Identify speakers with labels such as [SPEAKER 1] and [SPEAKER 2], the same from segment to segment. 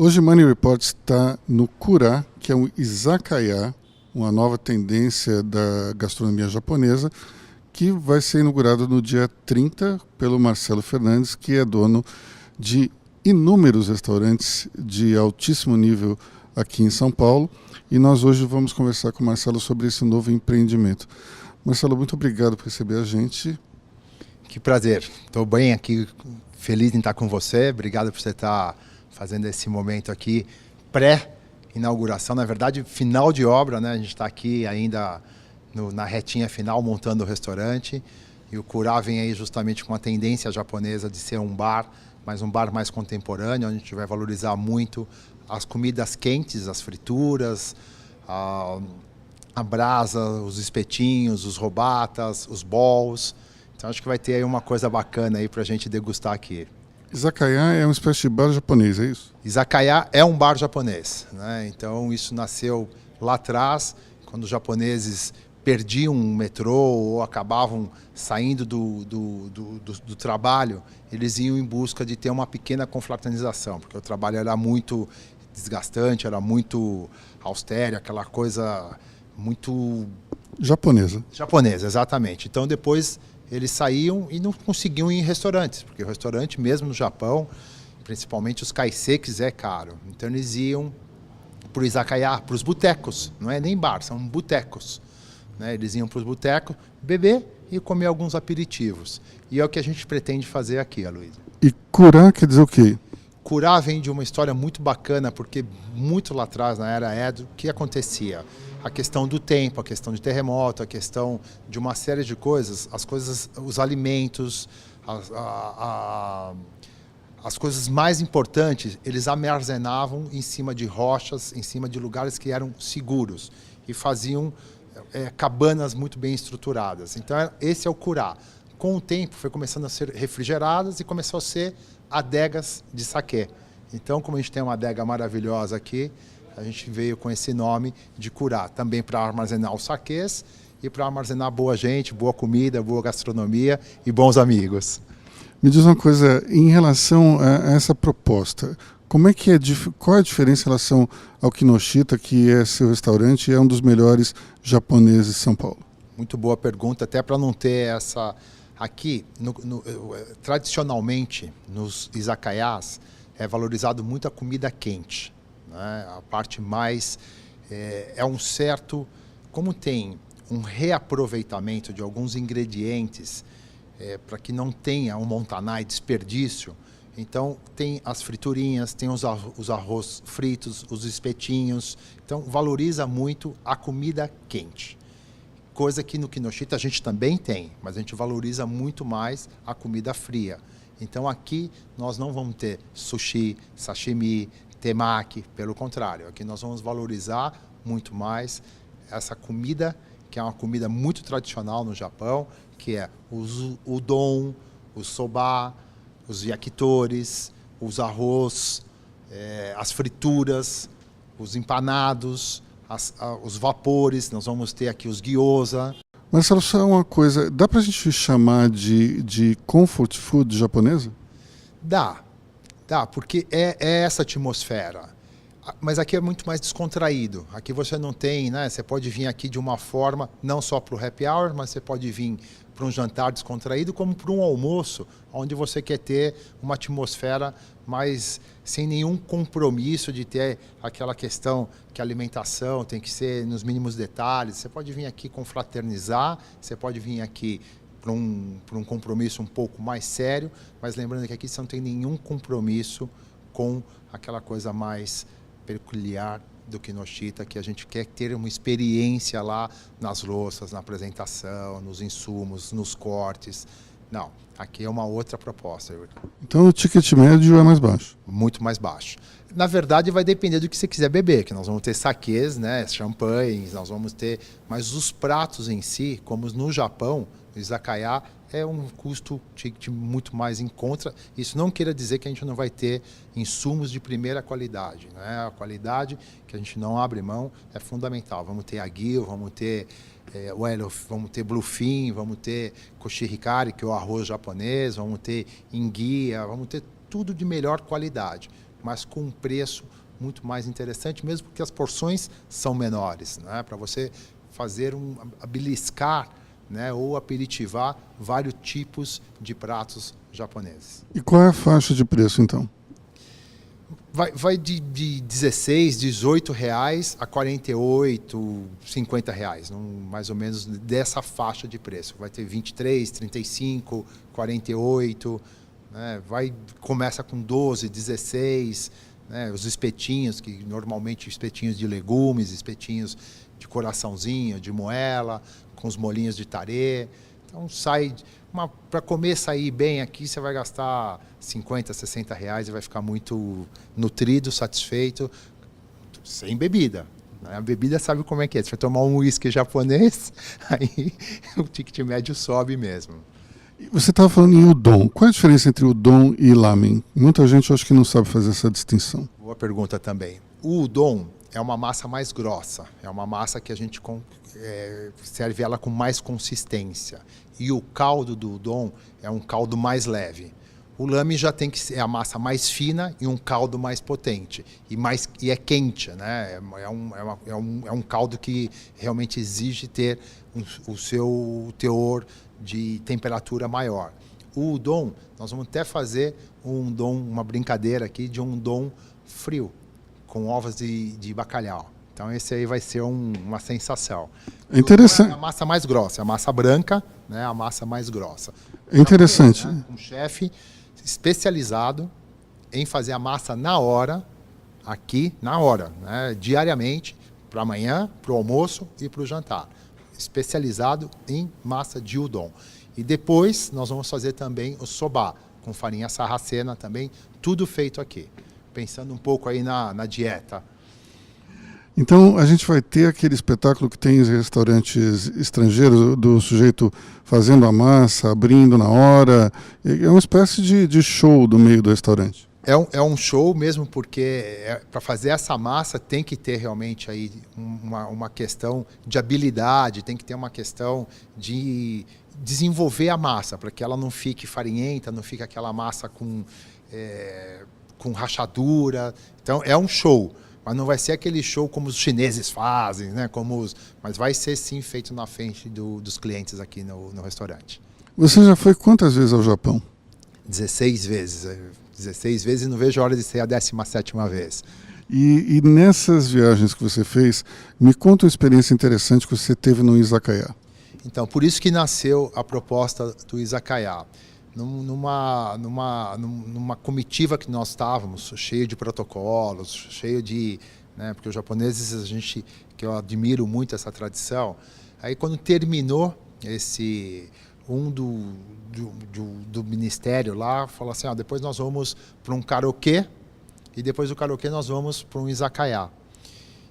[SPEAKER 1] Hoje Money Report está no Kura, que é um izakaya, uma nova tendência da gastronomia japonesa, que vai ser inaugurado no dia 30 pelo Marcelo Fernandes, que é dono de inúmeros restaurantes de altíssimo nível aqui em São Paulo. E nós hoje vamos conversar com o Marcelo sobre esse novo empreendimento. Marcelo, muito obrigado por receber a gente.
[SPEAKER 2] Que prazer. Estou bem aqui, feliz em estar com você. Obrigado por você estar fazendo esse momento aqui pré-inauguração. Na verdade, final de obra, né? A gente está aqui ainda na retinha final, montando o restaurante. E o Kura vem aí justamente com a tendência japonesa de ser um bar, mas um bar mais contemporâneo, onde a gente vai valorizar muito as comidas quentes, as frituras, a brasa, os espetinhos, os robatas, os balls. Então acho que vai ter aí uma coisa bacana aí para a gente degustar aqui.
[SPEAKER 1] Izakaya é uma espécie de bar japonês, é isso?
[SPEAKER 2] Izakaya é um bar japonês, né? Então isso nasceu lá atrás, quando os japoneses perdiam um metrô ou acabavam saindo do trabalho, eles iam em busca de ter uma pequena confraternização, porque o trabalho era muito desgastante, era muito austero, aquela coisa muito... Japonesa, exatamente. Então depois eles saíam e não conseguiam ir em restaurantes, porque o restaurante mesmo no Japão, principalmente os kaiseks, é caro. Então eles iam para o izakaya, para os botecos, não é nem bar, são botecos. Né? Eles iam para os botecos beber e comer alguns aperitivos. E é o que a gente pretende fazer aqui, Aloysio.
[SPEAKER 1] E Kura quer dizer o quê?
[SPEAKER 2] Kura vem de uma história muito bacana, porque muito lá atrás, na era Edo, o que acontecia? A questão do tempo, a questão de terremoto, a questão de uma série de coisas, os alimentos, as coisas mais importantes, eles armazenavam em cima de rochas, em cima de lugares que eram seguros e faziam cabanas muito bem estruturadas. Então esse é o Kura. Com o tempo foi começando a ser refrigeradas e começou a ser adegas de saquê. Então, como a gente tem uma adega maravilhosa aqui, a gente veio com esse nome de Kura, também para armazenar os saquês e para armazenar boa gente, boa comida, boa gastronomia e bons amigos.
[SPEAKER 1] Me diz uma coisa, em relação a essa proposta, qual é a diferença em relação ao Kinoshita, que é seu restaurante e é um dos melhores japoneses de São Paulo?
[SPEAKER 2] Muito boa pergunta, até para não ter essa... Aqui, tradicionalmente, nos izakayas, é valorizado muito a comida quente. Né? A parte mais... é um certo... Como tem um reaproveitamento de alguns ingredientes para que não tenha um montanai desperdício, então tem as friturinhas, tem os arroz fritos, os espetinhos. Então valoriza muito a comida quente. Coisa que no Kinoshita a gente também tem, mas a gente valoriza muito mais a comida fria. Então aqui nós não vamos ter sushi, sashimi, temaki, pelo contrário. Aqui nós vamos valorizar muito mais essa comida, que é uma comida muito tradicional no Japão, que é o udon, o soba, os yakitoris, os arroz, as frituras, os empanados, os vapores. Nós vamos ter aqui os gyoza.
[SPEAKER 1] Marcelo, só uma coisa, dá pra gente chamar de comfort food japonesa?
[SPEAKER 2] Dá, porque é essa atmosfera. Mas aqui é muito mais descontraído. Aqui você não tem, né? Você pode vir aqui de uma forma, não só para o happy hour, mas você pode vir para um jantar descontraído, como para um almoço, onde você quer ter uma atmosfera mais sem nenhum compromisso de ter aquela questão que a alimentação tem que ser nos mínimos detalhes. Você pode vir aqui confraternizar, você pode vir aqui para um compromisso um pouco mais sério, mas lembrando que aqui você não tem nenhum compromisso com aquela coisa mais peculiar do Kinoshita, que a gente quer ter uma experiência lá nas louças, na apresentação, nos insumos, nos cortes. Não, aqui é uma outra proposta.
[SPEAKER 1] Então o ticket médio é mais baixo?
[SPEAKER 2] Muito mais baixo. Na verdade, vai depender do que você quiser beber, que nós vamos ter saquês, né, champanhes, nós vamos ter... Mas os pratos em si, como no Japão, no izakaya, é um custo ticket muito mais em conta. Isso não quer dizer que a gente não vai ter insumos de primeira qualidade. Né? A qualidade que a gente não abre mão é fundamental. Vamos ter aguil, vamos ter vamos ter bluefin, vamos ter koshihikari, que é o arroz japonês, vamos ter enguia, vamos ter tudo de melhor qualidade. mas com um preço muito mais interessante, mesmo porque as porções são menores, né? Para você fazer beliscar, né, ou aperitivar vários tipos de pratos japoneses.
[SPEAKER 1] E qual é a faixa de preço, então?
[SPEAKER 2] Vai de 16, 18 reais a 48, 50 reais, mais ou menos dessa faixa de preço. Vai ter 23, 35, 48, né? Começa com 12, 16, né? Os espetinhos, que normalmente espetinhos de legumes, espetinhos de coraçãozinho, de moela, com os molhinhos de tarê. Então para comer sair bem aqui, você vai gastar 50, 60 reais e vai ficar muito nutrido, satisfeito, sem bebida. A bebida sabe como é que é. Você vai tomar um uísque japonês, aí o ticket médio sobe mesmo.
[SPEAKER 1] Você estava falando em udon. Qual é a diferença entre udon e lamen? Muita gente acho que não sabe fazer essa distinção.
[SPEAKER 2] Boa pergunta também. O udon é uma massa mais grossa, é uma massa que a gente serve ela com mais consistência. E o caldo do udon é um caldo mais leve. O lamen já tem que ser a massa mais fina e um caldo mais potente. E é quente, né? É um caldo que realmente exige ter o seu teor de temperatura maior. O udon, nós vamos até fazer uma brincadeira aqui de um udon frio, com ovos de bacalhau. Então esse aí vai ser uma sensação.
[SPEAKER 1] É interessante.
[SPEAKER 2] É a massa mais grossa, a massa branca, né? A massa mais grossa.
[SPEAKER 1] É interessante.
[SPEAKER 2] Né? Um chefe especializado em fazer a massa na hora, aqui na hora, né? Diariamente, para amanhã, para o almoço e para o jantar. Especializado em massa de udon. E depois nós vamos fazer também o soba, com farinha sarracena também, tudo feito aqui. Pensando um pouco aí na dieta.
[SPEAKER 1] Então, a gente vai ter aquele espetáculo que tem em restaurantes estrangeiros, do sujeito fazendo a massa, abrindo na hora. É uma espécie de show do meio do restaurante.
[SPEAKER 2] É um show mesmo, porque para fazer essa massa tem que ter realmente aí uma questão de habilidade, tem que ter uma questão de desenvolver a massa, para que ela não fique farinhenta, não fique aquela massa com rachadura. Então, é um show. Mas não vai ser aquele show como os chineses fazem, né? Mas vai ser sim feito na frente dos clientes aqui no restaurante.
[SPEAKER 1] Você já foi quantas vezes ao Japão?
[SPEAKER 2] 16 vezes. 16 vezes e não vejo a hora de ser a 17ª vez.
[SPEAKER 1] E nessas viagens que você fez, me conta uma experiência interessante que você teve no izakaya.
[SPEAKER 2] Então, por isso que nasceu a proposta do izakaya. Numa comitiva que nós estávamos, cheio de protocolos, cheio de... Né, porque os japoneses, que eu admiro muito essa tradição, aí quando terminou do ministério lá, falou assim, depois nós vamos para um karaokê, e depois do karaokê nós vamos para um izakaya.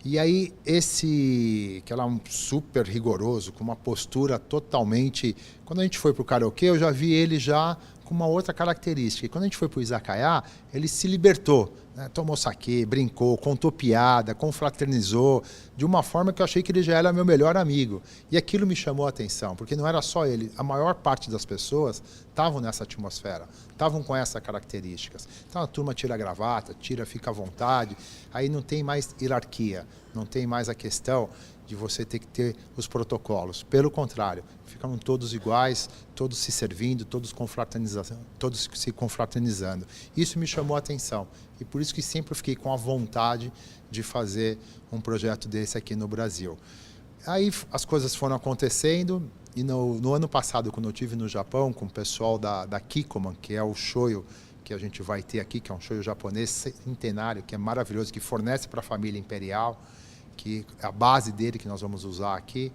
[SPEAKER 2] E aí que era super rigoroso, com uma postura totalmente... Quando a gente foi para o karaokê, eu já vi ele já com uma outra característica. E quando a gente foi para o izakaya, ele se libertou, né? Tomou saquê, brincou, contou piada, confraternizou, de uma forma que eu achei que ele já era meu melhor amigo. E aquilo me chamou a atenção, porque não era só ele. A maior parte das pessoas estavam nessa atmosfera, estavam com essas características. Então a turma tira a gravata, fica à vontade, aí não tem mais hierarquia, não tem mais a questão de você ter que ter os protocolos. Pelo contrário, ficam todos iguais, todos se servindo, todos se confraternizando. Isso me chamou a atenção e por isso que sempre fiquei com a vontade de fazer um projeto desse aqui no Brasil. Aí as coisas foram acontecendo e no ano passado, quando eu estive no Japão com o pessoal da Kikkoman, que é o shoyu que a gente vai ter aqui, que é um shoyu japonês centenário, que é maravilhoso, que fornece para a família imperial, que é a base dele que nós vamos usar aqui.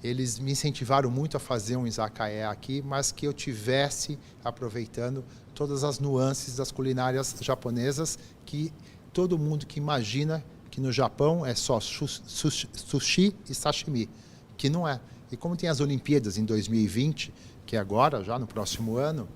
[SPEAKER 2] Eles me incentivaram muito a fazer um izakaya aqui, mas que eu tivesse aproveitando todas as nuances das culinárias japonesas, que todo mundo que imagina que no Japão é só sushi e sashimi, que não é. E como tem as Olimpíadas em 2020, que é agora, já no próximo ano,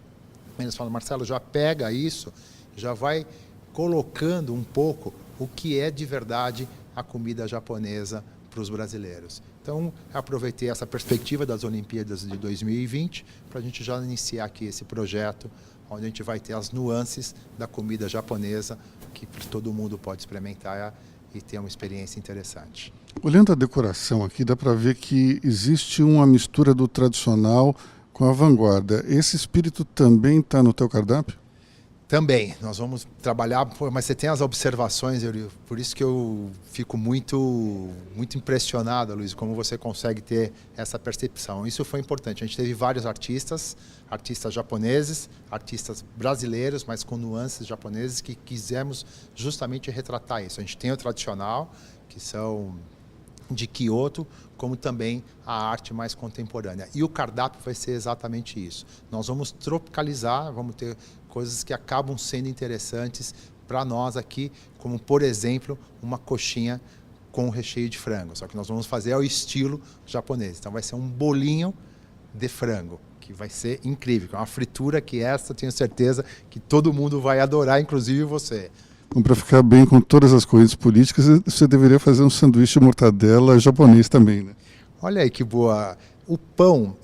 [SPEAKER 2] eles falam, Marcelo, já pega isso, já vai colocando um pouco o que é de verdade a comida japonesa para os brasileiros. Então, aproveitei essa perspectiva das Olimpíadas de 2020 para a gente já iniciar aqui esse projeto, onde a gente vai ter as nuances da comida japonesa, que todo mundo pode experimentar e ter uma experiência interessante.
[SPEAKER 1] Olhando a decoração aqui, dá para ver que existe uma mistura do tradicional com a vanguarda. Esse espírito também está no teu cardápio?
[SPEAKER 2] Também, nós vamos trabalhar, mas você tem as observações, por isso que eu fico muito impressionado, Luiz, como você consegue ter essa percepção. Isso foi importante, a gente teve vários artistas japoneses, artistas brasileiros, mas com nuances japoneses, que quisemos justamente retratar isso. A gente tem o tradicional, que são de Kyoto, como também a arte mais contemporânea. E o cardápio vai ser exatamente isso. Nós vamos tropicalizar, vamos ter coisas que acabam sendo interessantes para nós aqui, como, por exemplo, uma coxinha com recheio de frango. Só que nós vamos fazer ao estilo japonês. Então vai ser um bolinho de frango, que vai ser incrível. É uma fritura que essa, tenho certeza, que todo mundo vai adorar, inclusive você.
[SPEAKER 1] Então, para ficar bem com todas as correntes políticas, você deveria fazer um sanduíche de mortadela japonês também, né?
[SPEAKER 2] Olha aí que boa. O pão,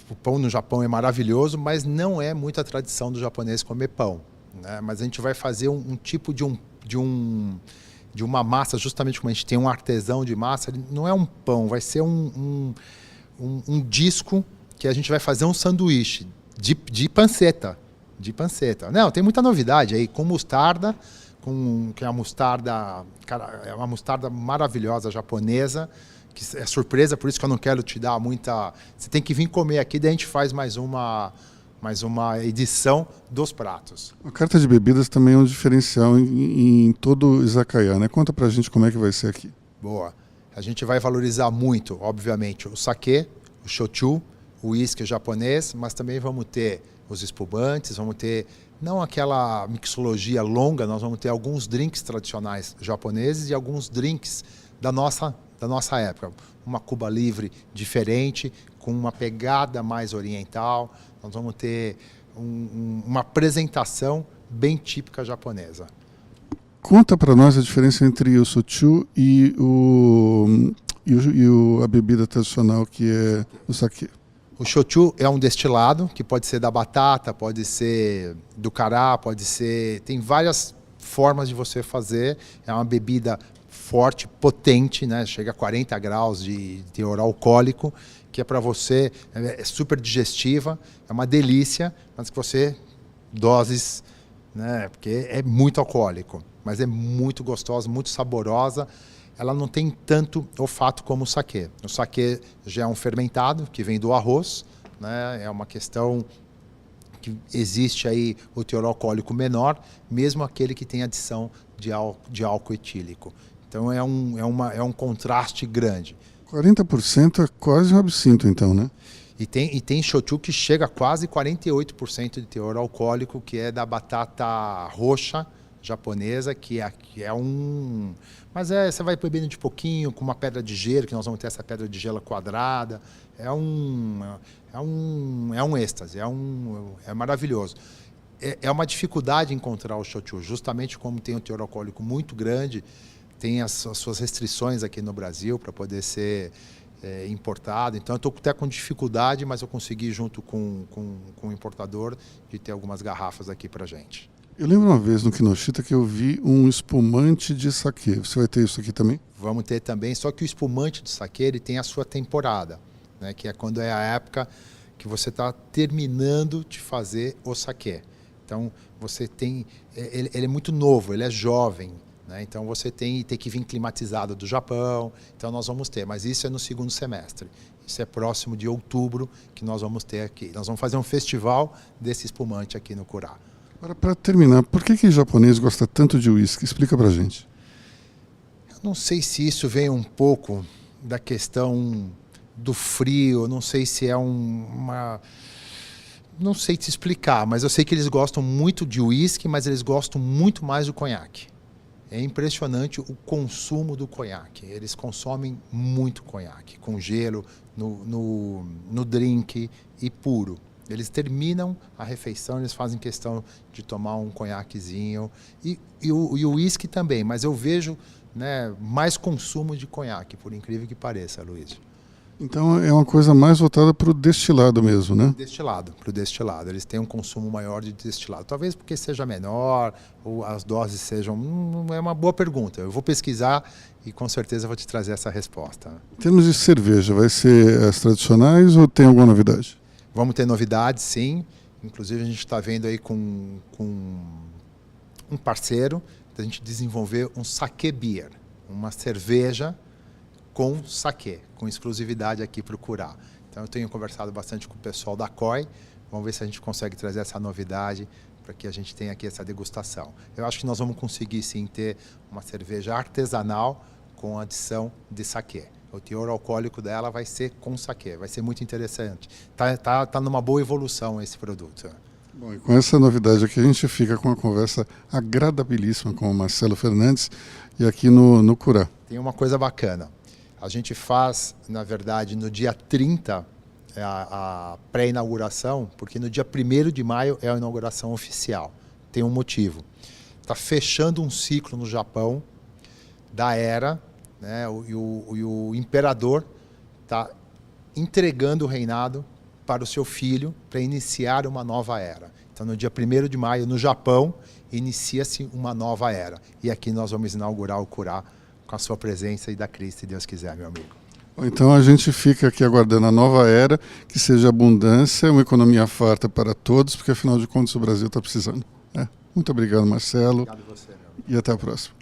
[SPEAKER 2] o pão no Japão é maravilhoso, mas não é muita tradição do japonês comer pão, né? Mas a gente vai fazer um tipo de uma massa, justamente como a gente tem um artesão de massa, não é um pão, vai ser um disco que a gente vai fazer um sanduíche de panceta. De panceta. Não, tem muita novidade aí, com mostarda, que é a mostarda, cara, é uma mostarda maravilhosa japonesa, que é surpresa, por isso que eu não quero te dar muita... Você tem que vir comer aqui, daí a gente faz mais uma edição dos pratos.
[SPEAKER 1] A carta de bebidas também é um diferencial em todo o izakaya, né? Conta pra gente como é que vai ser aqui.
[SPEAKER 2] Boa. A gente vai valorizar muito, obviamente, o sake, o shochu, o uísque japonês, mas também vamos ter os espumantes, vamos ter não aquela mixologia longa, nós vamos ter alguns drinks tradicionais japoneses e alguns drinks da nossa época. Uma Cuba Livre diferente, com uma pegada mais oriental. Nós vamos ter uma apresentação bem típica japonesa.
[SPEAKER 1] Conta para nós a diferença entre o sochu e a bebida tradicional, que é o sake.
[SPEAKER 2] O shochu é um destilado, que pode ser da batata, pode ser do cará, pode ser... Tem várias formas de você fazer. É uma bebida forte, potente, né? Chega a 40 graus de teor alcoólico, que é para você, é super digestiva, é uma delícia, mas que você, doses, né? Porque é muito alcoólico, mas é muito gostosa, muito saborosa. Ela não tem tanto olfato como o saquê. O saquê já é um fermentado, que vem do arroz, né? É uma questão que existe aí o teor alcoólico menor, mesmo aquele que tem adição de álcool etílico. Então é um contraste grande.
[SPEAKER 1] 40% é quase um absinto, então, né?
[SPEAKER 2] E tem shochu que chega a quase 48% de teor alcoólico, que é da batata roxa japonesa, que é um... Mas você vai bebendo de pouquinho, com uma pedra de gelo, que nós vamos ter essa pedra de gelo quadrada. É um êxtase, é maravilhoso. É uma dificuldade encontrar o shochu, justamente como tem um teor alcoólico muito grande, tem as suas restrições aqui no Brasil para poder ser importado. Então, eu estou até com dificuldade, mas eu consegui, junto com o importador, de ter algumas garrafas aqui para a gente.
[SPEAKER 1] Eu lembro uma vez no Kinoshita que eu vi um espumante de saquê. Você vai ter isso aqui também?
[SPEAKER 2] Vamos ter também, só que o espumante de saquê ele tem a sua temporada, né? Que é quando é a época que você está terminando de fazer o saquê. Então, você tem... Ele é muito novo, ele é jovem, né? Então, você tem que vir climatizado do Japão. Então, nós vamos ter, mas isso é no segundo semestre. Isso é próximo de outubro que nós vamos ter aqui. Nós vamos fazer um festival desse espumante aqui no Curá.
[SPEAKER 1] Agora, para terminar, por que o japonês gosta tanto de uísque? Explica pra gente.
[SPEAKER 2] Eu não sei se isso vem um pouco da questão do frio, não sei se é não sei te explicar, mas eu sei que eles gostam muito de uísque, mas eles gostam muito mais do conhaque. É impressionante o consumo do conhaque. Eles consomem muito conhaque, com gelo, no drink e puro. Eles terminam a refeição, eles fazem questão de tomar um conhaquezinho e o uísque também, mas eu vejo, né, mais consumo de conhaque, por incrível que pareça, Luiz.
[SPEAKER 1] Então é uma coisa mais voltada para o destilado mesmo, né?
[SPEAKER 2] Para o destilado. Eles têm um consumo maior de destilado. Talvez porque seja menor, ou as doses sejam... é uma boa pergunta. Eu vou pesquisar e com certeza vou te trazer essa resposta.
[SPEAKER 1] Em termos de cerveja, vai ser as tradicionais ou tem alguma novidade?
[SPEAKER 2] Vamos ter novidades, sim. Inclusive a gente está vendo aí com um parceiro da gente desenvolver um sake beer, uma cerveja com saquê, com exclusividade aqui para o Curá. Então eu tenho conversado bastante com o pessoal da COI, vamos ver se a gente consegue trazer essa novidade para que a gente tenha aqui essa degustação. Eu acho que nós vamos conseguir sim ter uma cerveja artesanal com adição de saquê. O teor alcoólico dela vai ser com saquê, vai ser muito interessante. Tá numa boa evolução esse produto.
[SPEAKER 1] Bom, e com essa novidade aqui a gente fica com uma conversa agradabilíssima com o Marcelo Fernandes e aqui no Curá.
[SPEAKER 2] Tem uma coisa bacana. A gente faz, na verdade, no dia 30 a pré-inauguração, porque no dia 1º de maio é a inauguração oficial. Tem um motivo. Está fechando um ciclo no Japão da era, né, e o imperador está entregando o reinado para o seu filho para iniciar uma nova era. Então, no dia 1º de maio, no Japão, inicia-se uma nova era. E aqui nós vamos inaugurar o Curá com a sua presença e da Cris, se Deus quiser, meu amigo.
[SPEAKER 1] Então a gente fica aqui aguardando a nova era, que seja abundância, uma economia farta para todos, porque afinal de contas o Brasil está precisando. Muito obrigado, Marcelo.
[SPEAKER 2] Obrigado a você, meu amigo.
[SPEAKER 1] E até a próxima.